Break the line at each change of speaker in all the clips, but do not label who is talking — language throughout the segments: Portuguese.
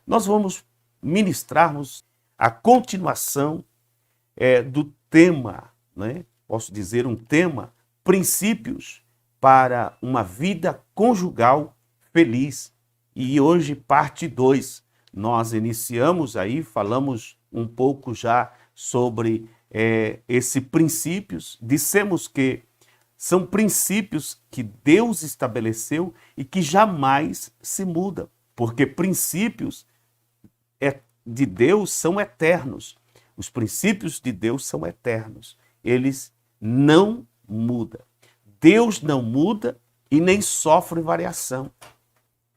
nós vamos ministrarmos a continuação do tema, né? Posso dizer um tema, princípios para uma vida conjugal feliz. E hoje, parte 2, nós iniciamos aí, falamos um pouco já sobre esses princípios, dissemos que são princípios que Deus estabeleceu e que jamais se mudam, porque princípios de Deus são eternos. Os princípios de Deus são eternos. Eles não mudam. Deus não muda e nem sofre variação.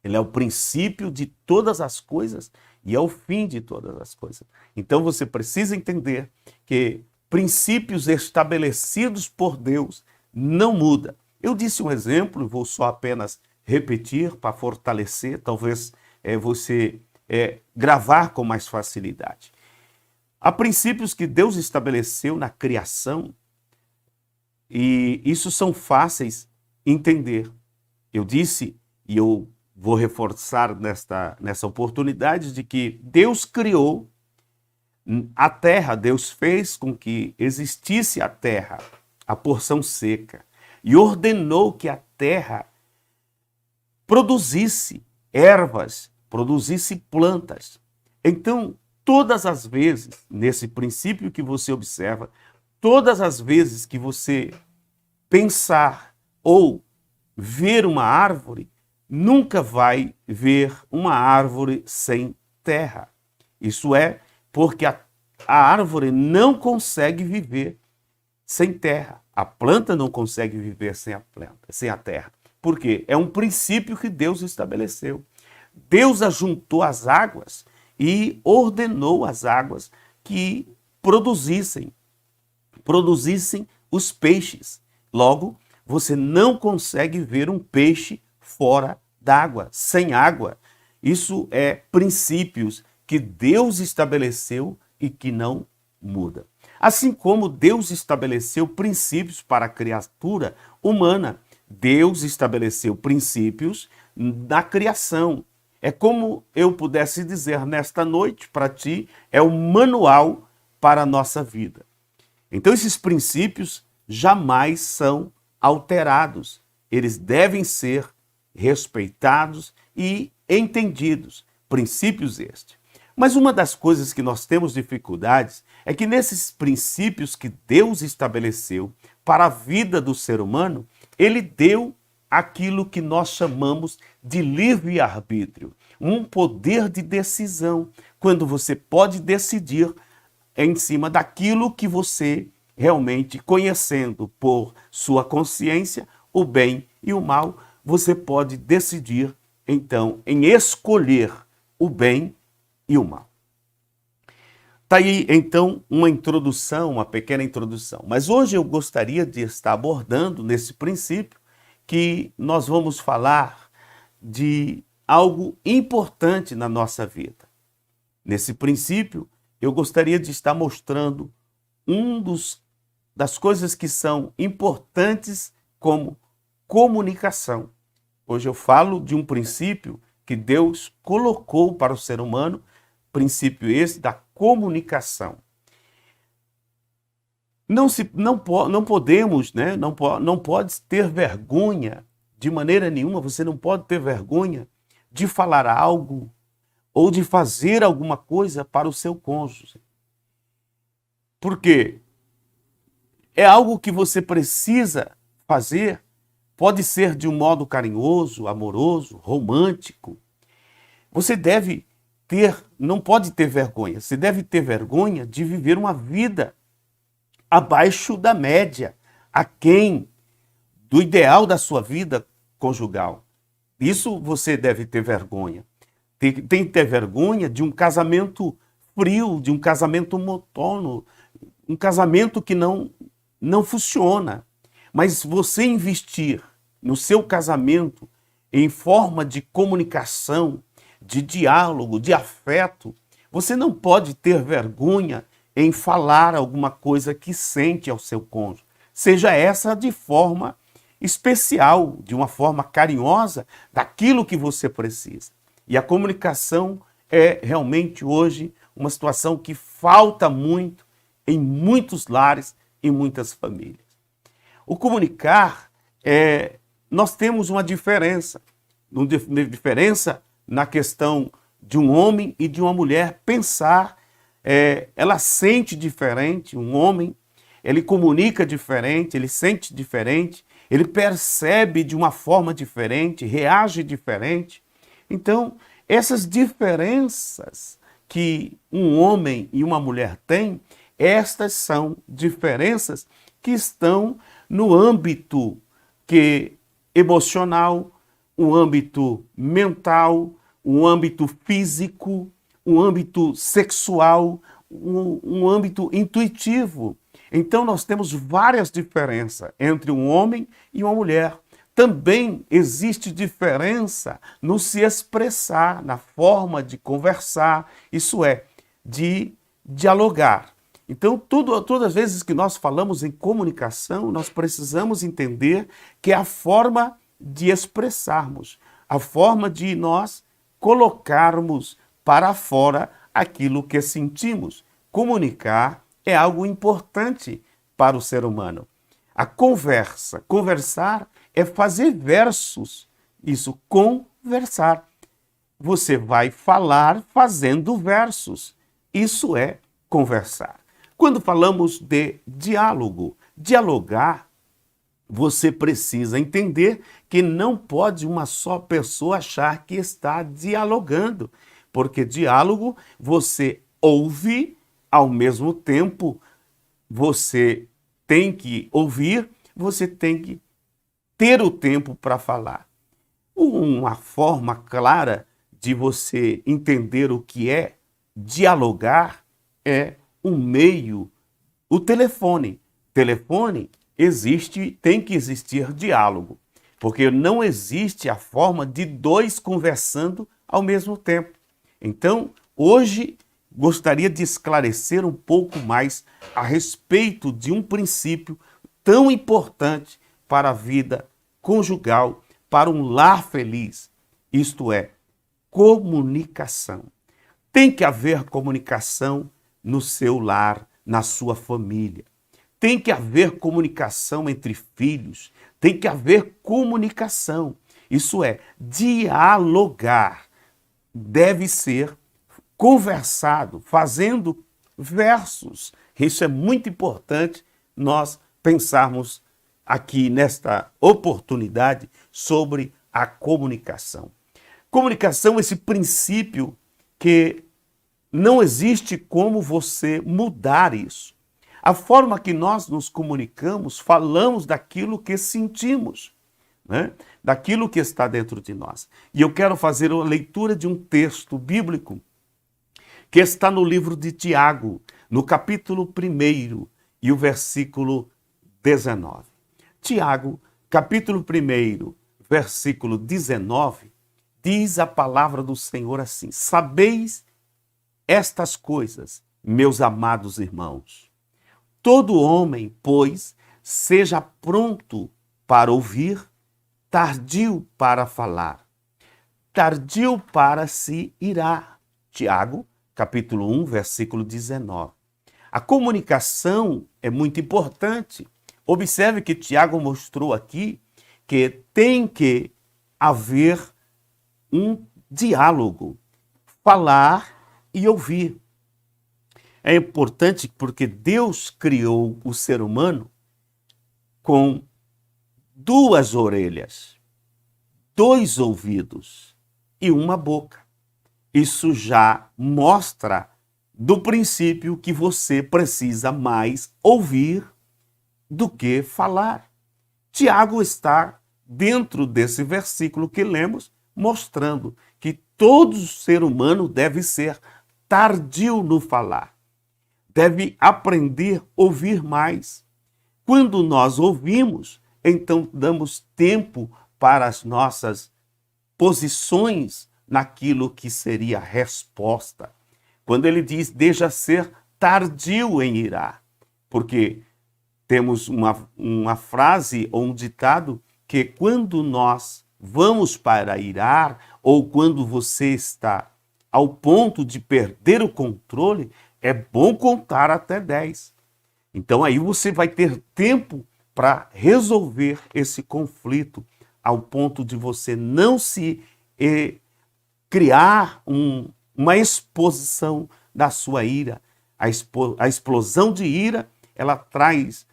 Ele é o princípio de todas as coisas e é o fim de todas as coisas. Então você precisa entender que princípios estabelecidos por Deus não mudam. Eu disse um exemplo, vou só apenas repetir para fortalecer, talvez você gravar com mais facilidade. Há princípios que Deus estabeleceu na criação e isso são fáceis entender. Eu disse, e eu vou reforçar nessa oportunidade, de que Deus criou a terra, Deus fez com que existisse a terra, a porção seca, e ordenou que a terra produzisse ervas, produzisse plantas. Então, todas as vezes, nesse princípio que você observa, todas as vezes que você pensar ou ver uma árvore, nunca vai ver uma árvore sem terra. Isso é porque a árvore não consegue viver sem terra. A planta não consegue viver sem a planta, sem a terra. Por quê? É um princípio que Deus estabeleceu. Deus ajuntou as águas e ordenou as águas que produzissem os peixes. Logo, você não consegue ver um peixe fora d'água, sem água. Isso é princípios que Deus estabeleceu e que não muda. Assim como Deus estabeleceu princípios para a criatura humana, Deus estabeleceu princípios na criação. É como eu pudesse dizer nesta noite para ti, é o manual para a nossa vida. Então esses princípios jamais são alterados. Eles devem ser respeitados e entendidos. Princípios estes. Mas uma das coisas que nós temos dificuldades é que nesses princípios que Deus estabeleceu para a vida do ser humano, ele deu aquilo que nós chamamos de livre-arbítrio, um poder de decisão, quando você pode decidir em cima daquilo que você realmente, conhecendo por sua consciência o bem e o mal, você pode decidir, então, em escolher o bem e o mal. Está aí, então, uma introdução, uma pequena introdução. Mas hoje eu gostaria de estar abordando nesse princípio que nós vamos falar de algo importante na nossa vida. Nesse princípio, eu gostaria de estar mostrando das coisas que são importantes como comunicação. Hoje eu falo de um princípio que Deus colocou para o ser humano, princípio esse da comunicação. Não podemos, né? Não pode ter vergonha, de maneira nenhuma, você não pode ter vergonha de falar algo ou de fazer alguma coisa para o seu cônjuge. Por quê? É algo que você precisa fazer, pode ser de um modo carinhoso, amoroso, romântico. Você não pode ter vergonha, você deve ter vergonha de viver uma vida abaixo da média, aquém do ideal da sua vida conjugal. Isso você deve ter vergonha. Tem que ter vergonha de um casamento frio, de um casamento monótono, um casamento que não funciona. Mas você investir no seu casamento em forma de comunicação, de diálogo, de afeto, você não pode ter vergonha em falar alguma coisa que sente ao seu cônjuge. Seja essa de forma especial, de uma forma carinhosa, daquilo que você precisa. E a comunicação é realmente hoje uma situação que falta muito em muitos lares e muitas famílias. O comunicar, nós temos uma diferença na questão de um homem e de uma mulher pensar. Ela sente diferente, um homem, ele comunica diferente, ele sente diferente, ele percebe de uma forma diferente, reage diferente. Então, essas diferenças que um homem e uma mulher têm, estas são diferenças que estão no âmbito emocional, o âmbito mental, o âmbito físico, o âmbito sexual, um âmbito intuitivo. Então nós temos várias diferenças entre um homem e uma mulher. Também existe diferença no se expressar, na forma de conversar, isso é, de dialogar. Então, todas as vezes que nós falamos em comunicação, nós precisamos entender que é a forma de expressarmos, a forma de nós colocarmos para fora aquilo que sentimos. Comunicar é algo importante para o ser humano. A conversar é fazer versos, isso, conversar. Você vai falar fazendo versos, isso é conversar. Quando falamos de diálogo, dialogar, você precisa entender que não pode uma só pessoa achar que está dialogando, porque diálogo você ouve, ao mesmo tempo você tem que ouvir, você tem que ter o tempo para falar. Uma forma clara de você entender o que é dialogar é um meio, o telefone. Telefone tem que existir diálogo, porque não existe a forma de dois conversando ao mesmo tempo. Então, hoje, gostaria de esclarecer um pouco mais a respeito de um princípio tão importante para a vida conjugal, para um lar feliz, isto é, comunicação. Tem que haver comunicação no seu lar, na sua família. Tem que haver comunicação entre filhos, tem que haver comunicação. Isso é, dialogar. Deve ser conversado, fazendo versos. Isso é muito importante nós pensarmos aqui nesta oportunidade sobre a comunicação. Comunicação, esse princípio que não existe como você mudar isso. A forma que nós nos comunicamos, falamos daquilo que sentimos, né? Daquilo que está dentro de nós. E eu quero fazer uma leitura de um texto bíblico que está no livro de Tiago, no capítulo 1 e o versículo 19. Tiago, capítulo 1, versículo 19, diz a palavra do Senhor assim: sabeis estas coisas, meus amados irmãos. Todo homem, pois, seja pronto para ouvir, tardio para falar, tardio para se irar. Tiago, capítulo 1, versículo 19. A comunicação é muito importante. Observe que Tiago mostrou aqui que tem que haver um diálogo, falar e ouvir. É importante porque Deus criou o ser humano com 2 orelhas, 2 ouvidos e uma boca. Isso já mostra do princípio que você precisa mais ouvir do que falar. Tiago está dentro desse versículo que lemos, mostrando que todo ser humano deve ser tardio no falar. Deve aprender a ouvir mais. Quando nós ouvimos, então damos tempo para as nossas posições naquilo que seria a resposta. Quando ele diz, deixa ser tardio em irar, porque temos uma frase ou um ditado que quando nós vamos para irar, ou quando você está ao ponto de perder o controle, é bom contar até 10. Então aí você vai ter tempo para resolver esse conflito, ao ponto de você não se criar uma exposição da sua ira. A explosão de ira, ela traz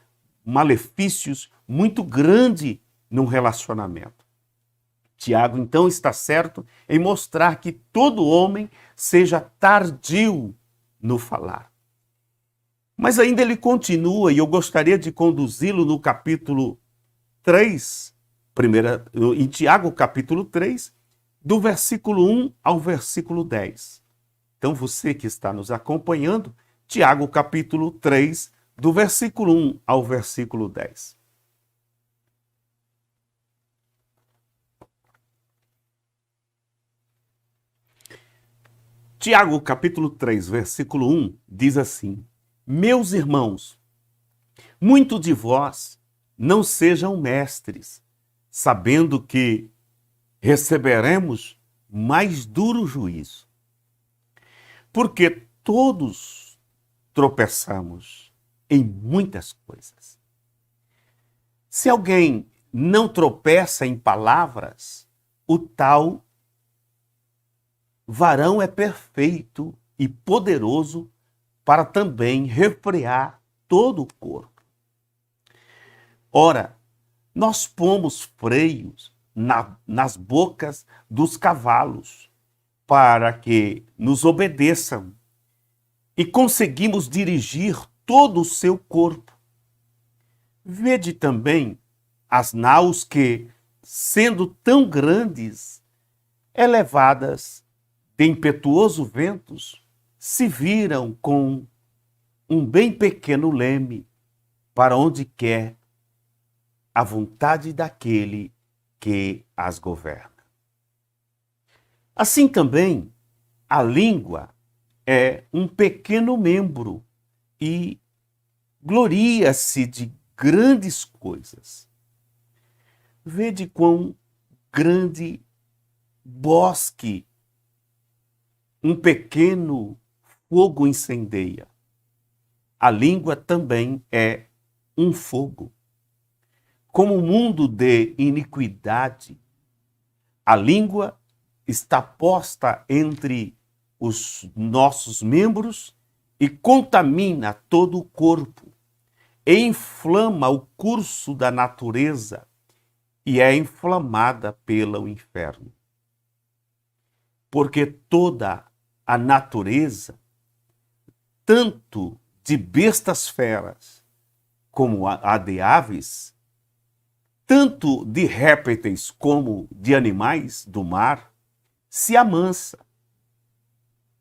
malefícios muito grandes num relacionamento. Tiago, então, está certo em mostrar que todo homem seja tardio no falar. Mas ainda ele continua, e eu gostaria de conduzi-lo no capítulo 3, em Tiago, capítulo 3, do versículo 1 ao versículo 10. Então, você que está nos acompanhando, Tiago, capítulo 3, do versículo 1 ao versículo 10. Tiago, capítulo 3, versículo 1, diz assim: Meus irmãos, muito de vós não sejam mestres, sabendo que receberemos mais duro juízo. Porque todos tropeçamos em muitas coisas. Se alguém não tropeça em palavras, o tal varão é perfeito e poderoso para também refrear todo o corpo. Ora, nós pomos freios nas bocas dos cavalos para que nos obedeçam e conseguimos dirigir todo o seu corpo. Vede também as naus que, sendo tão grandes, elevadas de impetuoso ventos, se viram com um bem pequeno leme para onde quer a vontade daquele que as governa. Assim também, a língua é um pequeno membro e gloria-se de grandes coisas. Vede quão grande bosque um pequeno fogo incendeia. A língua também é um fogo. Como mundo de iniquidade, a língua está posta entre os nossos membros e contamina todo o corpo, e inflama o curso da natureza e é inflamada pelo inferno. Porque toda a natureza, tanto de bestas feras como a de aves, tanto de répteis como de animais do mar, se amansa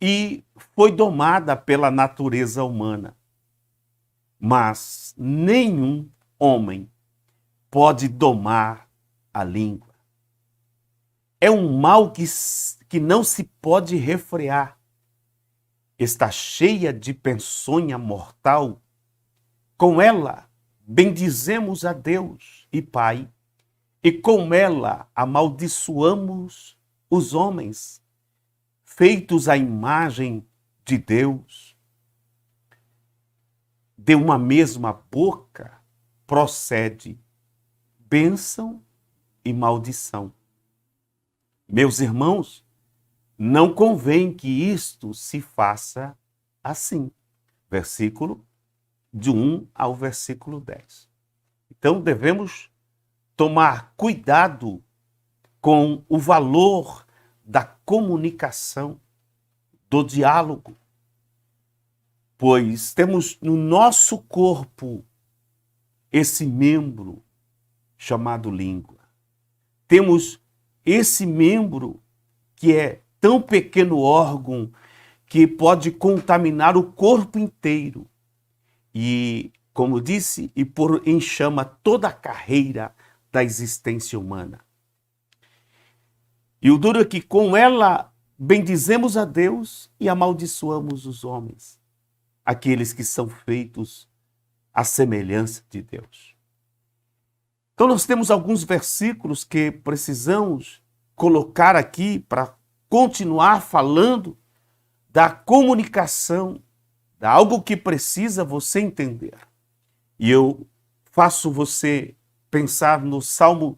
e foi domada pela natureza humana. Mas nenhum homem pode domar a língua. É um mal que não se pode refrear. Está cheia de peçonha mortal. Com ela bendizemos a Deus e Pai, e com ela amaldiçoamos os homens, feitos à imagem de Deus. De uma mesma boca procede bênção e maldição. Meus irmãos, não convém que isto se faça assim. Versículo de 1 ao versículo 10. Então devemos tomar cuidado com o valor da comunicação, do diálogo, pois temos no nosso corpo esse membro chamado língua. Temos esse membro que é tão pequeno órgão que pode contaminar o corpo inteiro. E, como disse, e pôr em chama toda a carreira da existência humana. E o duro é que com ela bendizemos a Deus e amaldiçoamos os homens, aqueles que são feitos à semelhança de Deus. Então nós temos alguns versículos que precisamos colocar aqui para continuar falando da comunicação, de algo que precisa você entender. E eu faço você pensar no Salmo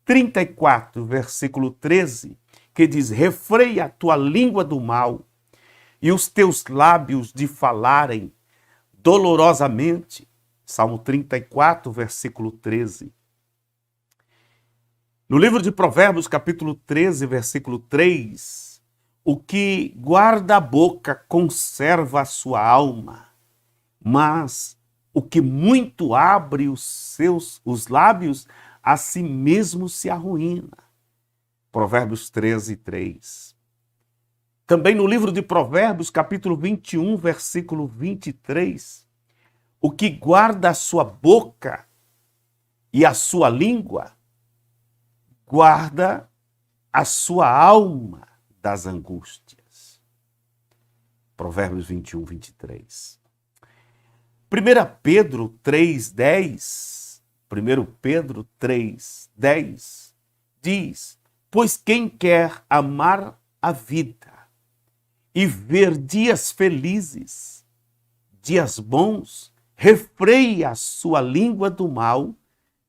34, versículo 13, que diz: refreia a tua língua do mal e os teus lábios de falarem dolorosamente. Salmo 34, versículo 13. No livro de Provérbios, capítulo 13, versículo 3, o que guarda a boca conserva a sua alma, mas o que muito abre os lábios, a si mesmo se arruína. Provérbios 13, 3. Também no livro de Provérbios, capítulo 21, versículo 23, o que guarda a sua boca e a sua língua, guarda a sua alma das angústias. Provérbios 21, 23. 1 Pedro 3,10, 1 Pedro 3,10 diz: pois quem quer amar a vida e ver dias felizes, dias bons, refreie a sua língua do mal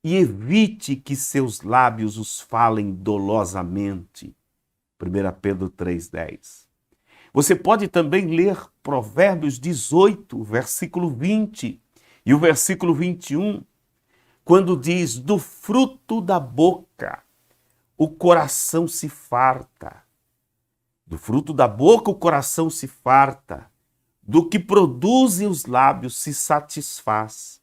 e evite que seus lábios os falem dolosamente. 1 Pedro 3,10. Você pode também ler Provérbios 18, versículo 20 e o versículo 21, quando diz: do fruto da boca o coração se farta. Do fruto da boca o coração se farta, do que produzem os lábios se satisfaz.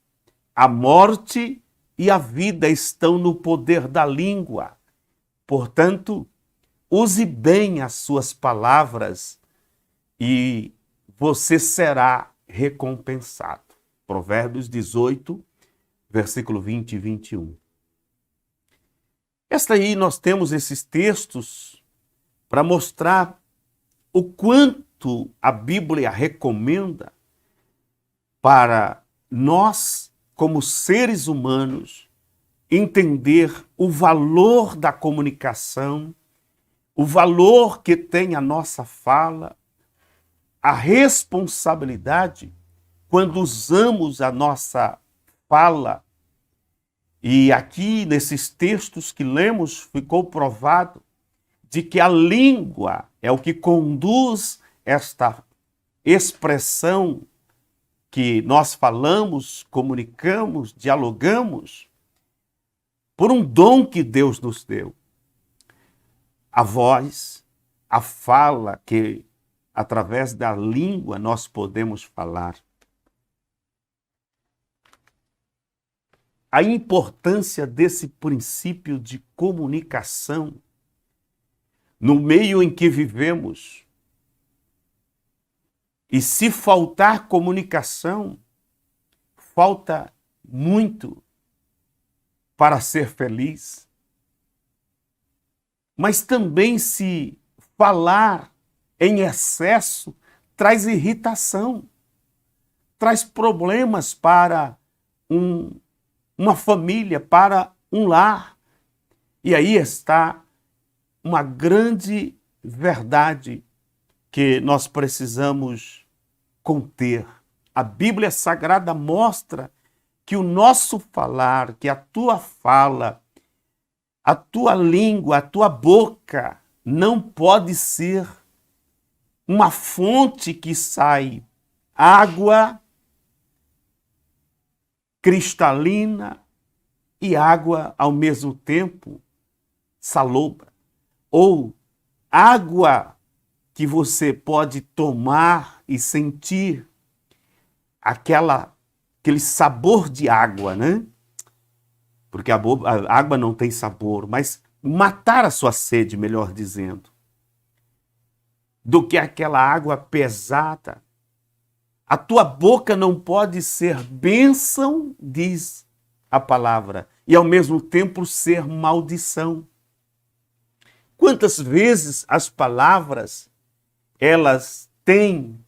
A morte e a vida estão no poder da língua. Portanto, use bem as suas palavras e você será recompensado. Provérbios 18, versículo 20 e 21. Aí nós temos esses textos para mostrar o quanto a Bíblia recomenda para nós, como seres humanos, entender o valor da comunicação, o valor que tem a nossa fala, a responsabilidade quando usamos a nossa fala. E aqui, nesses textos que lemos, ficou provado de que a língua é o que conduz esta expressão que nós falamos, comunicamos, dialogamos, por um dom que Deus nos deu. A voz, a fala, que através da língua nós podemos falar. A importância desse princípio de comunicação no meio em que vivemos. E se faltar comunicação, falta muito para ser feliz. Mas também, se falar em excesso, traz irritação, traz problemas para uma família, para um lar. E aí está uma grande verdade que nós precisamos conter. A Bíblia Sagrada mostra que o nosso falar, que a tua fala, a tua língua, a tua boca não pode ser uma fonte que sai água cristalina e água ao mesmo tempo salobra, ou água que você pode tomar e sentir aquele sabor de água, né? Porque a água não tem sabor, mas matar a sua sede, melhor dizendo, do que aquela água pesada. A tua boca não pode ser bênção, diz a palavra, e ao mesmo tempo ser maldição. Quantas vezes as palavras, elas têm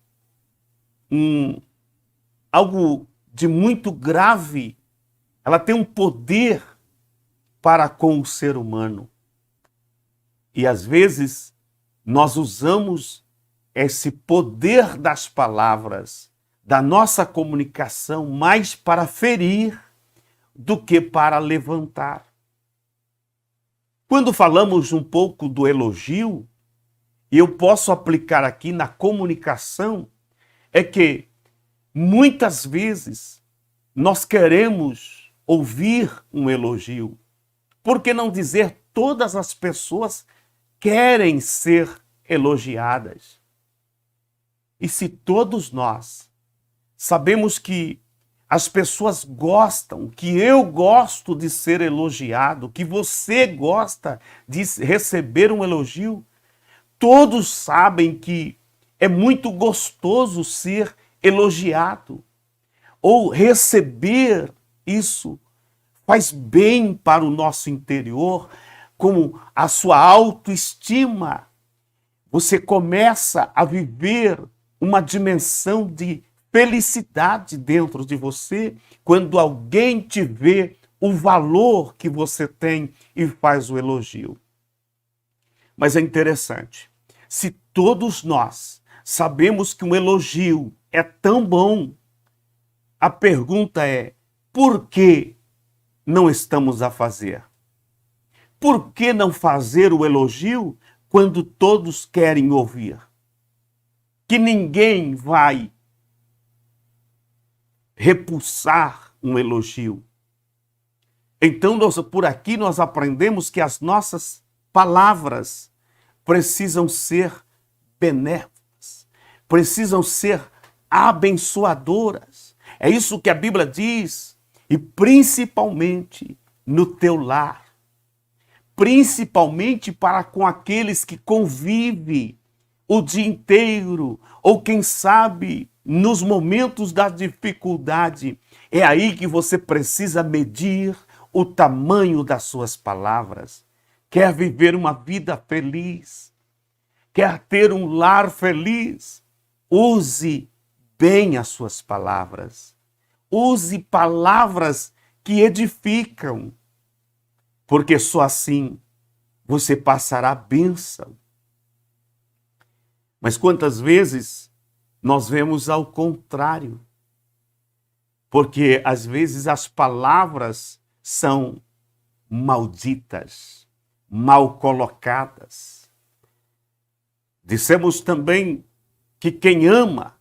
algo de muito grave, ela tem um poder para com o ser humano. E às vezes nós usamos esse poder das palavras, da nossa comunicação, mais para ferir do que para levantar. Quando falamos um pouco do elogio, e eu posso aplicar aqui na comunicação, é que muitas vezes nós queremos ouvir um elogio. Por que não dizer todas as pessoas querem ser elogiadas? E se todos nós sabemos que as pessoas gostam, que eu gosto de ser elogiado, que você gosta de receber um elogio, todos sabem que é muito gostoso ser elogiado ou receber isso faz bem para o nosso interior, como a sua autoestima. Você começa a viver uma dimensão de felicidade dentro de você quando alguém te vê o valor que você tem e faz o elogio. Mas é interessante, se todos nós sabemos que um elogio é tão bom, a pergunta é: por que não estamos a fazer? Por que não fazer o elogio quando todos querem ouvir? Que ninguém vai repulsar um elogio. Então, por aqui nós aprendemos que as nossas palavras precisam ser benéficas, precisam ser abençoadoras. É isso que a Bíblia diz, e principalmente no teu lar, principalmente para com aqueles que convivem o dia inteiro, ou quem sabe nos momentos da dificuldade. É aí que você precisa medir o tamanho das suas palavras. Quer viver uma vida feliz? Quer ter um lar feliz? Use bem as suas palavras. Use palavras que edificam, porque só assim você passará bênção. Mas quantas vezes nós vemos ao contrário? Porque às vezes as palavras são malditas, mal colocadas. Dissemos também que quem ama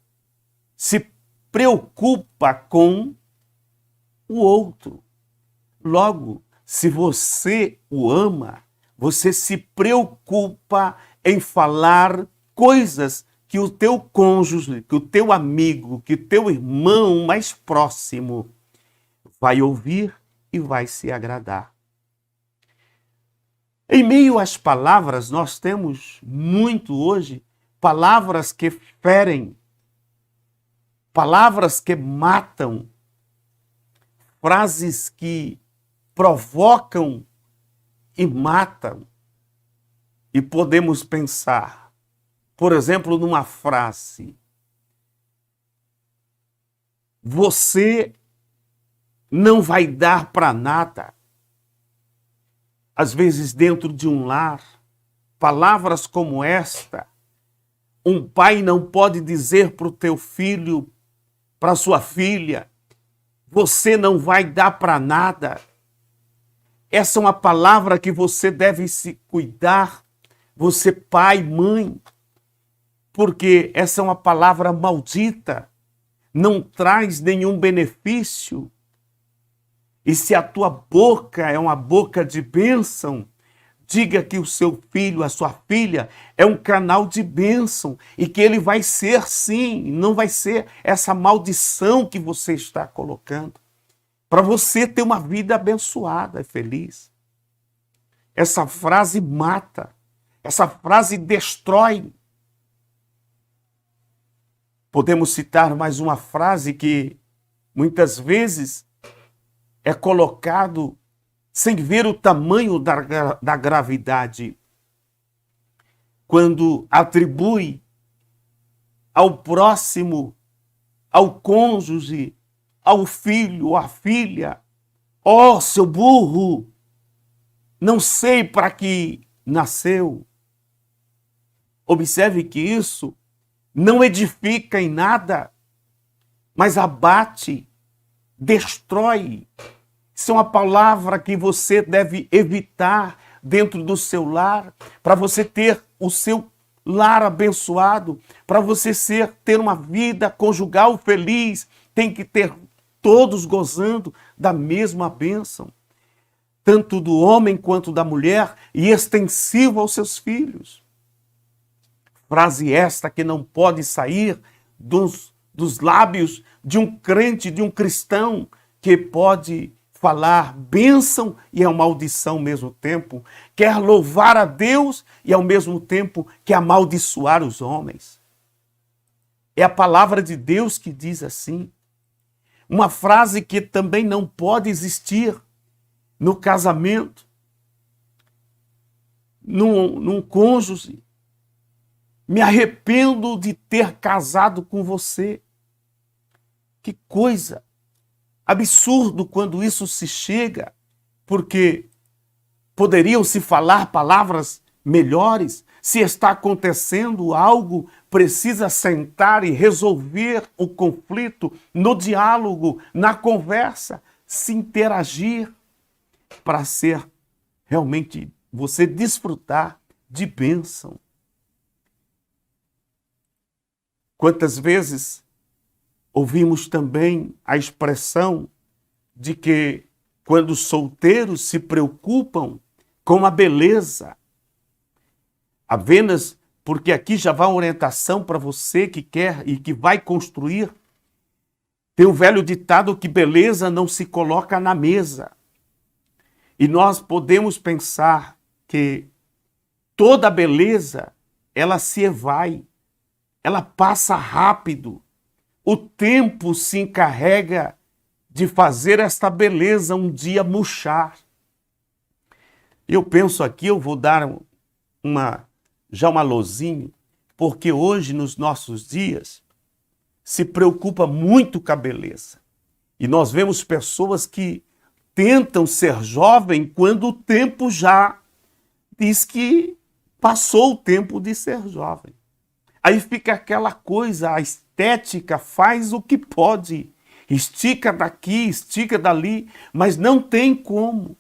se preocupa com o outro. Logo, se você o ama, você se preocupa em falar coisas que o teu cônjuge, que o teu amigo, que o teu irmão mais próximo vai ouvir e vai se agradar. Em meio às palavras, nós temos muito hoje palavras que ferem, palavras que matam, frases que provocam e matam. E podemos pensar, por exemplo, numa frase: você não vai dar para nada. Às vezes, dentro de um lar, palavras como esta, um pai não pode dizer para o teu filho, para sua filha: você não vai dar para nada. Essa é uma palavra que você deve se cuidar, você pai, mãe, porque essa é uma palavra maldita, não traz nenhum benefício. E se a tua boca é uma boca de bênção, diga que o seu filho, a sua filha, é um canal de bênção e que ele vai ser sim, não vai ser essa maldição que você está colocando, para você ter uma vida abençoada e feliz. Essa frase mata, essa frase destrói. Podemos citar mais uma frase que muitas vezes é colocado sem ver o tamanho da gravidade, quando atribui ao próximo, ao cônjuge, ao filho, à filha: ó, seu burro, não sei para que nasceu. Observe que isso não edifica em nada, mas abate, destrói. Isso é uma palavra que você deve evitar dentro do seu lar, para você ter o seu lar abençoado, para você ter uma vida conjugal feliz, tem que ter todos gozando da mesma bênção, tanto do homem quanto da mulher, e extensivo aos seus filhos. Frase esta que não pode sair dos lábios de um crente, de um cristão, que pode falar bênção e é uma maldição ao mesmo tempo, quer louvar a Deus e ao mesmo tempo quer amaldiçoar os homens. É a palavra de Deus que diz assim. Uma frase que também não pode existir no casamento, num cônjuge. Me arrependo de ter casado com você. Que coisa! Absurdo quando isso se chega, porque poderiam se falar palavras melhores. Se está acontecendo algo, precisa sentar e resolver o conflito no diálogo, na conversa, se interagir, para ser realmente você desfrutar de bênção. Quantas vezes ouvimos também a expressão de que quando os solteiros se preocupam com a beleza, apenas porque aqui já vai uma orientação para você que quer e que vai construir. Tem o velho ditado que beleza não se coloca na mesa. E nós podemos pensar que toda beleza, ela se evai, ela passa rápido. O tempo se encarrega de fazer esta beleza um dia murchar. Eu penso aqui, eu vou dar já um alôzinho, porque hoje, nos nossos dias, se preocupa muito com a beleza. E nós vemos pessoas que tentam ser jovem quando o tempo já diz que passou o tempo de ser jovem. Aí fica aquela coisa, a estética faz o que pode, estica daqui, estica dali, mas não tem como,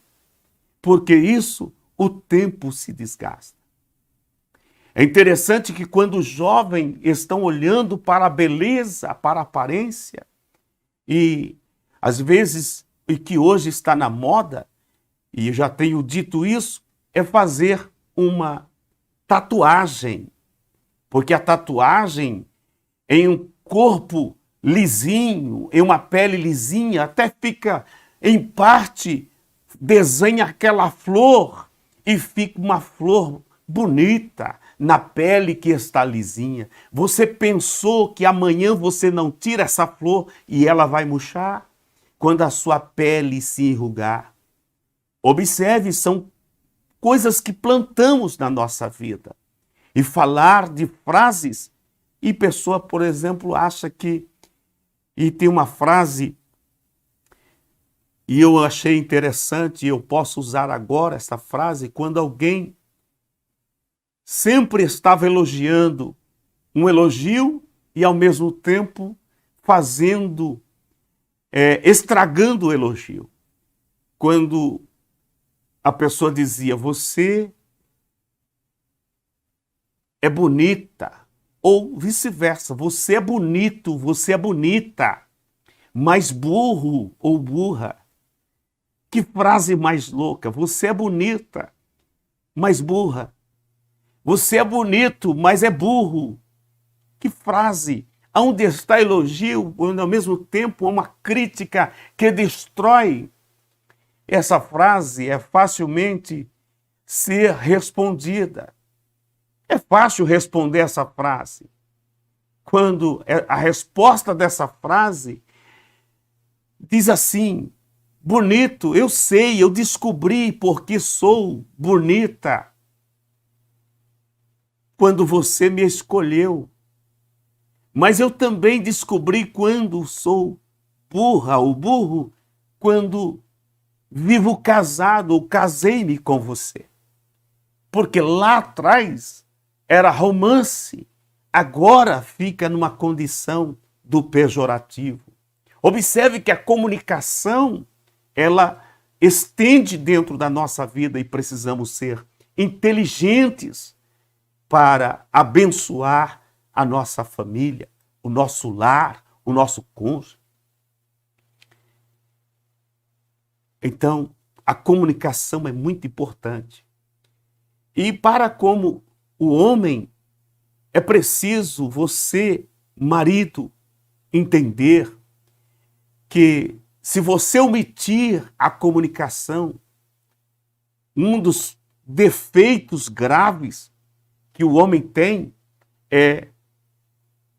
porque isso, o tempo se desgasta. É interessante que quando os jovens estão olhando para a beleza, para a aparência, e às vezes, e que hoje está na moda, e eu já tenho dito isso, é fazer uma tatuagem. Porque a tatuagem em um corpo lisinho, em uma pele lisinha, até fica, em parte, desenha aquela flor e fica uma flor bonita na pele que está lisinha. Você pensou que amanhã você não tira essa flor e ela vai murchar? Quando a sua pele se enrugar. Observe, são coisas que plantamos na nossa vida. E falar de frases, e pessoa, por exemplo, acha que, e tem uma frase, e eu achei interessante, e eu posso usar agora essa frase, quando alguém sempre estava elogiando um elogio e ao mesmo tempo fazendo, estragando o elogio. Quando a pessoa dizia, você é bonita, ou vice-versa, você é bonito, você é bonita, mas burro ou burra. Que frase mais louca, você é bonita, mas burra. Você é bonito, mas é burro. Que frase, onde está elogio, quando ao mesmo tempo é uma crítica que destrói. Essa frase é facilmente ser respondida. É fácil responder essa frase. Quando a resposta dessa frase diz assim, bonito, eu sei, eu descobri porque sou bonita. Quando você me escolheu. Mas eu também descobri quando sou burra ou burro, quando vivo casado ou casei-me com você. Porque lá atrás era romance, agora fica numa condição do pejorativo. Observe que a comunicação, ela estende dentro da nossa vida e precisamos ser inteligentes para abençoar a nossa família, o nosso lar, o nosso cônjuge. Então, a comunicação é muito importante. E para como o homem, é preciso você, marido, entender que se você omitir a comunicação, um dos defeitos graves que o homem tem é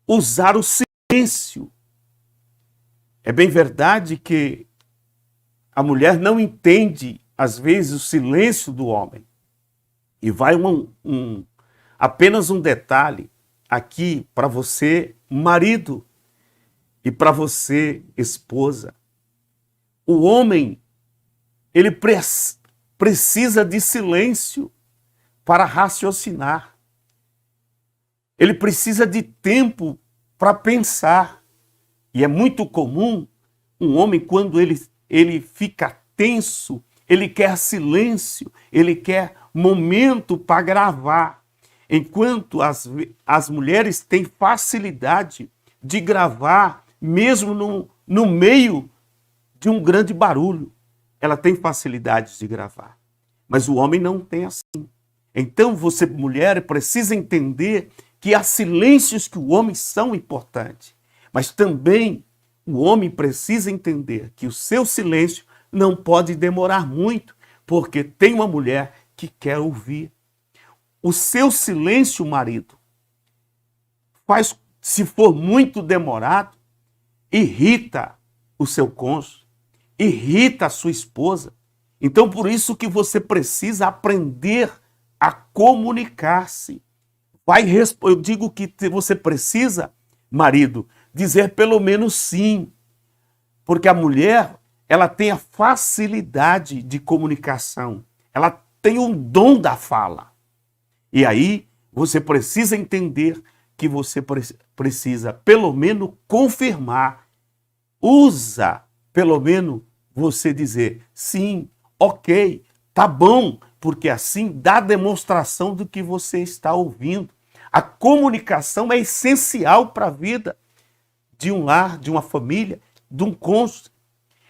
usar o silêncio. É bem verdade que a mulher não entende, às vezes, o silêncio do homem. E vai apenas um detalhe aqui para você, marido, e para você, esposa. O homem, ele precisa de silêncio para raciocinar. Ele precisa de tempo para pensar. E é muito comum um homem, quando ele fica tenso, ele quer silêncio, ele quer momento para gravar. Enquanto as mulheres têm facilidade de gravar, mesmo no meio de um grande barulho, ela tem facilidade de gravar. Mas o homem não tem assim. Então você, mulher, precisa entender que há silêncios que o homem são importantes, mas também o homem precisa entender que o seu silêncio não pode demorar muito, porque tem uma mulher que quer ouvir. O seu silêncio, marido, faz, se for muito demorado, irrita o seu cônjuge, irrita a sua esposa. Então, por isso que você precisa aprender a comunicar-se. Eu digo que você precisa, marido, dizer pelo menos sim, porque a mulher, ela tem a facilidade de comunicação, ela tem um dom da fala. E aí você precisa entender que você precisa pelo menos confirmar, usa pelo menos você dizer sim, ok, tá bom, porque assim dá demonstração do que você está ouvindo. A comunicação é essencial para a vida de um lar, de uma família, de um cônjuge.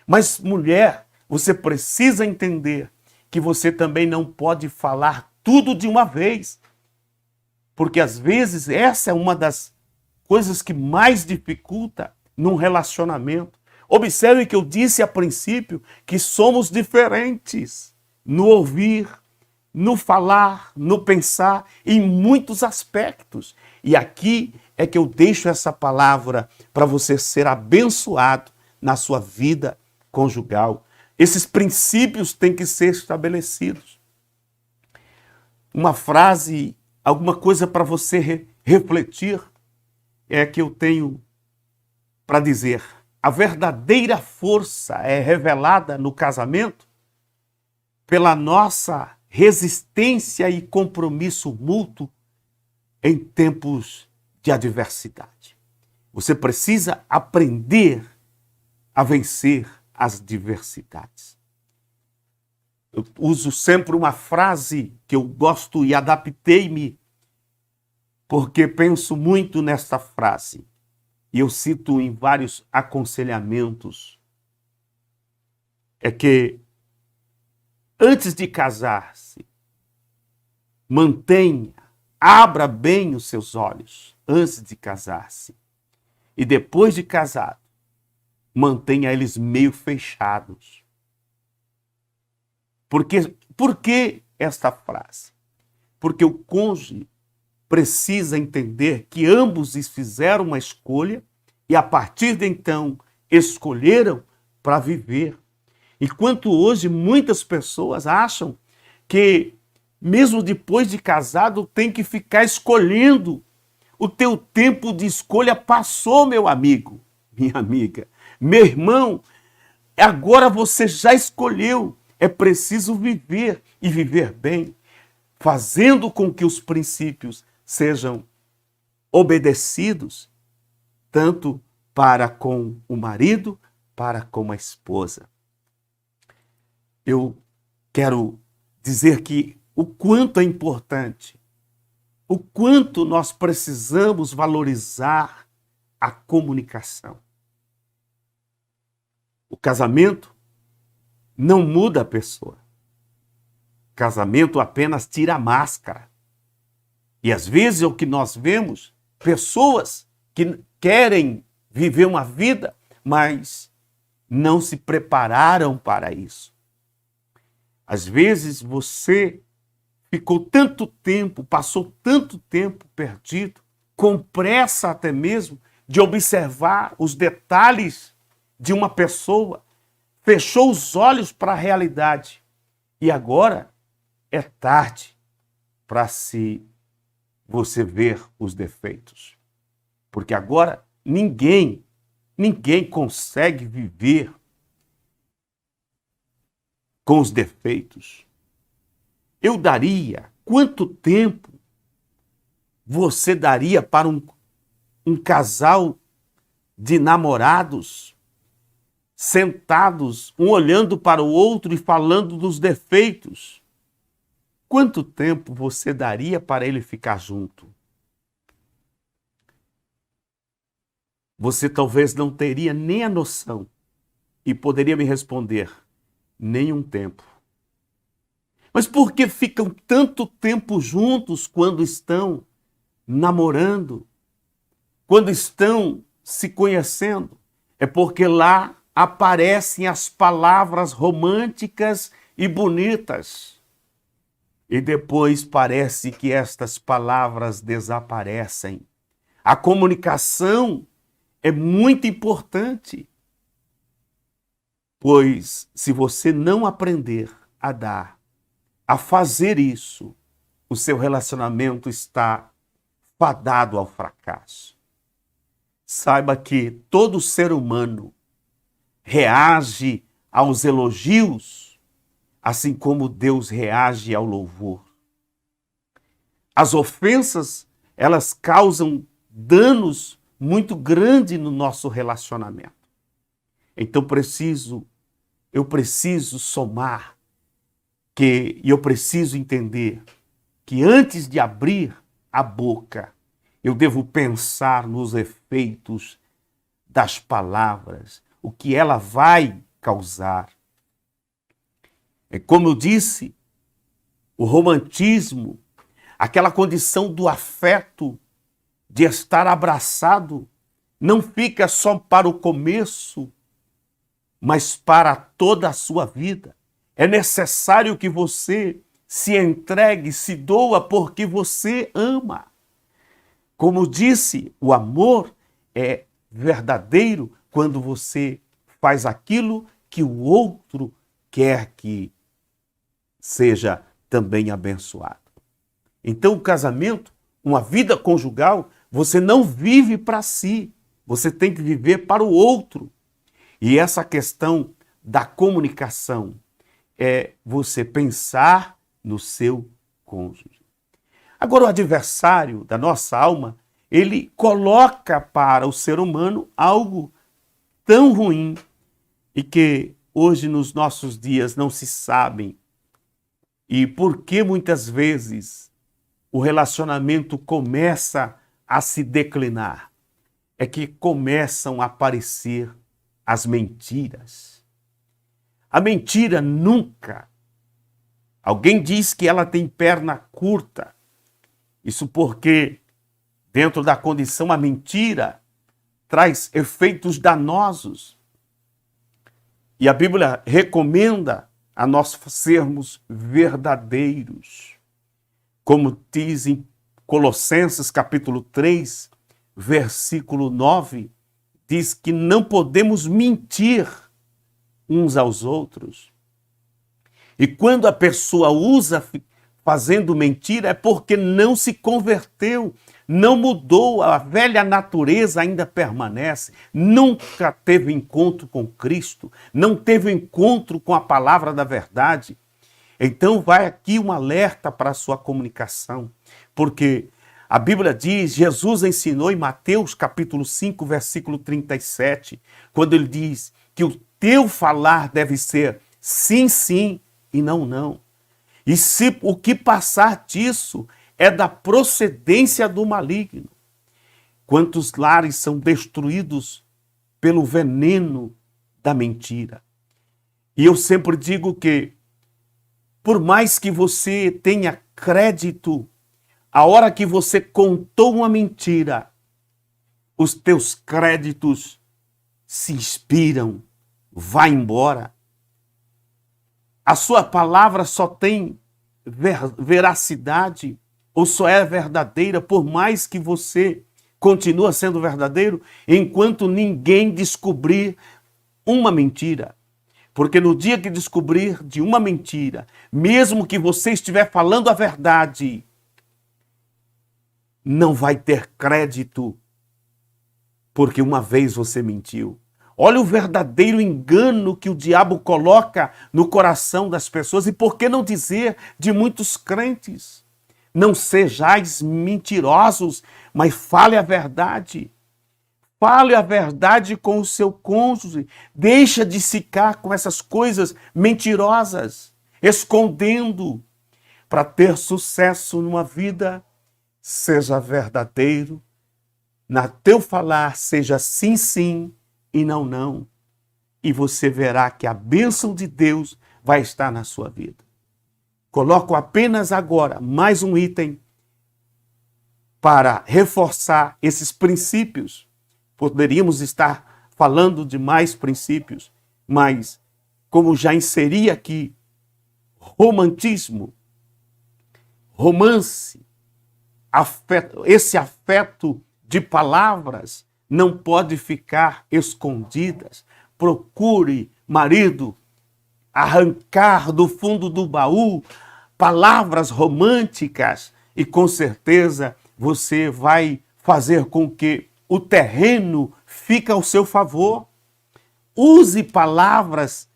Mas, mulher, você precisa entender que você também não pode falar tudo de uma vez. Porque, às vezes, essa é uma das coisas que mais dificulta num relacionamento. Observe que eu disse a princípio que somos diferentes no ouvir, no falar, no pensar, em muitos aspectos. E aqui é que eu deixo essa palavra para você ser abençoado na sua vida conjugal. Esses princípios têm que ser estabelecidos. Uma frase, alguma coisa para você refletir, é que eu tenho para dizer: a verdadeira força é revelada no casamento pela nossa resistência e compromisso mútuo em tempos de adversidade. Você precisa aprender a vencer as adversidades. Eu uso sempre uma frase que eu gosto e adaptei-me porque penso muito nesta frase. E eu cito em vários aconselhamentos. É que antes de casar-se, mantenha, abra bem os seus olhos antes de casar-se. E depois de casado, mantenha eles meio fechados. Por que esta frase? Porque o cônjuge precisa entender que ambos fizeram uma escolha e a partir de então escolheram para viver. Enquanto hoje muitas pessoas acham que mesmo depois de casado tem que ficar escolhendo. O teu tempo de escolha passou, meu amigo, minha amiga, meu irmão. Agora você já escolheu. É preciso viver e viver bem, fazendo com que os princípios sejam obedecidos, tanto para com o marido, para com a esposa. Eu quero dizer que o quanto é importante, o quanto nós precisamos valorizar a comunicação. O casamento não muda a pessoa. O casamento apenas tira a máscara. E às vezes é o que nós vemos, pessoas que querem viver uma vida, mas não se prepararam para isso. Às vezes você ficou tanto tempo, passou tanto tempo perdido, com pressa até mesmo de observar os detalhes de uma pessoa, fechou os olhos para a realidade. E agora é tarde para você ver os defeitos. Porque agora ninguém consegue viver com os defeitos. Eu daria, quanto tempo você daria para um casal de namorados sentados, um olhando para o outro e falando dos defeitos? Quanto tempo você daria para ele ficar junto? Você talvez não teria nem a noção e poderia me responder: nenhum tempo. Mas por que ficam tanto tempo juntos quando estão namorando, quando estão se conhecendo? É porque lá aparecem as palavras românticas e bonitas. E depois parece que estas palavras desaparecem. A comunicação é muito importante, pois se você não aprender a dar, a fazer isso, o seu relacionamento está fadado ao fracasso. Saiba que todo ser humano reage aos elogios, assim como Deus reage ao louvor. As ofensas, elas causam danos muito grandes no nosso relacionamento. Então eu preciso somar, e eu preciso entender que antes de abrir a boca, eu devo pensar nos efeitos das palavras, o que ela vai causar. É como eu disse, o romantismo, aquela condição do afeto, de estar abraçado, não fica só para o começo, mas para toda a sua vida. É necessário que você se entregue, se doa porque você ama. Como disse, o amor é verdadeiro quando você faz aquilo que o outro quer que seja também abençoado. Então, o casamento, uma vida conjugal, você não vive para si, você tem que viver para o outro. E essa questão da comunicação é você pensar no seu cônjuge. Agora, o adversário da nossa alma, ele coloca para o ser humano algo tão ruim e que hoje nos nossos dias não se sabem. E por que muitas vezes o relacionamento começa a se declinar? É que começam a aparecer as mentiras. A mentira nunca. Alguém diz que ela tem perna curta. Isso porque, dentro da condição, a mentira traz efeitos danosos. E a Bíblia recomenda a nós sermos verdadeiros. Como diz em Colossenses capítulo 3, versículo 9, diz que não podemos mentir uns aos outros. E quando a pessoa usa fazendo mentira, é porque não se converteu, não mudou, a velha natureza ainda permanece, nunca teve encontro com Cristo, não teve encontro com a palavra da verdade. Então vai aqui um alerta para a sua comunicação, porque A Bíblia diz, Jesus ensinou em Mateus capítulo 5, versículo 37, quando ele diz que o teu falar deve ser sim, sim e não, não. E se o que passar disso é da procedência do maligno. Quantos lares são destruídos pelo veneno da mentira? E eu sempre digo que, por mais que você tenha crédito, a hora que você contou uma mentira, os teus créditos se expiram, vai embora. A sua palavra só tem veracidade ou só é verdadeira por mais que você continue sendo verdadeiro enquanto ninguém descobrir uma mentira. Porque no dia que descobrir de uma mentira, mesmo que você estiver falando a verdade, não vai ter crédito, porque uma vez você mentiu. Olha o verdadeiro engano que o diabo coloca no coração das pessoas, e por que não dizer de muitos crentes? Não sejais mentirosos, mas fale a verdade. Fale a verdade com o seu cônjuge. Deixa de ficar com essas coisas mentirosas, escondendo. Para ter sucesso numa vida, seja verdadeiro. Na teu falar, seja sim, sim e não, não. E você verá que a bênção de Deus vai estar na sua vida. Coloco apenas agora mais um item para reforçar esses princípios. Poderíamos estar falando de mais princípios, mas como já inseri aqui, romantismo, romance, afeto, esse afeto de palavras não pode ficar escondidas. Procure, marido, arrancar do fundo do baú palavras românticas e com certeza você vai fazer com que o terreno fique ao seu favor. Use palavras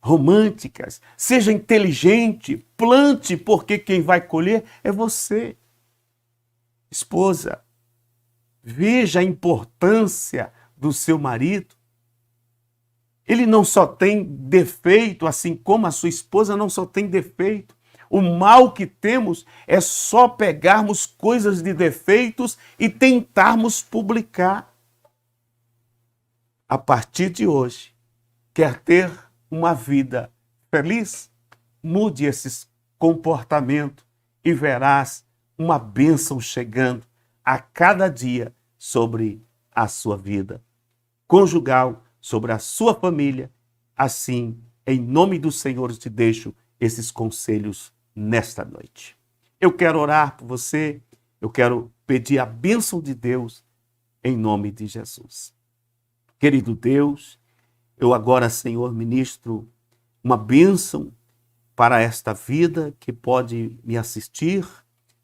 românticas, seja inteligente, plante, porque quem vai colher é você. Esposa, veja a importância do seu marido. Ele não só tem defeito, assim como a sua esposa não só tem defeito. O mal que temos é só pegarmos coisas de defeitos e tentarmos publicar. A partir de hoje, quer ter uma vida feliz? Mude esse comportamento e verás uma bênção chegando a cada dia sobre a sua vida conjugal, sobre a sua família. Assim, em nome do Senhor, te deixo esses conselhos nesta noite. Eu quero orar por você, eu quero pedir a bênção de Deus em nome de Jesus. Querido Deus, eu agora, Senhor, ministro uma bênção para esta vida que pode me assistir,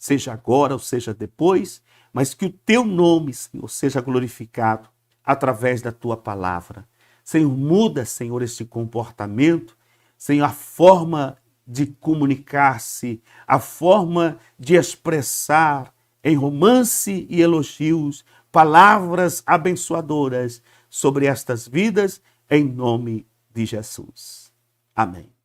seja agora ou seja depois, mas que o teu nome, Senhor, seja glorificado através da tua palavra. Senhor, muda, Senhor, este comportamento, Senhor, a forma de comunicar-se, a forma de expressar em romance e elogios, palavras abençoadoras sobre estas vidas, em nome de Jesus. Amém.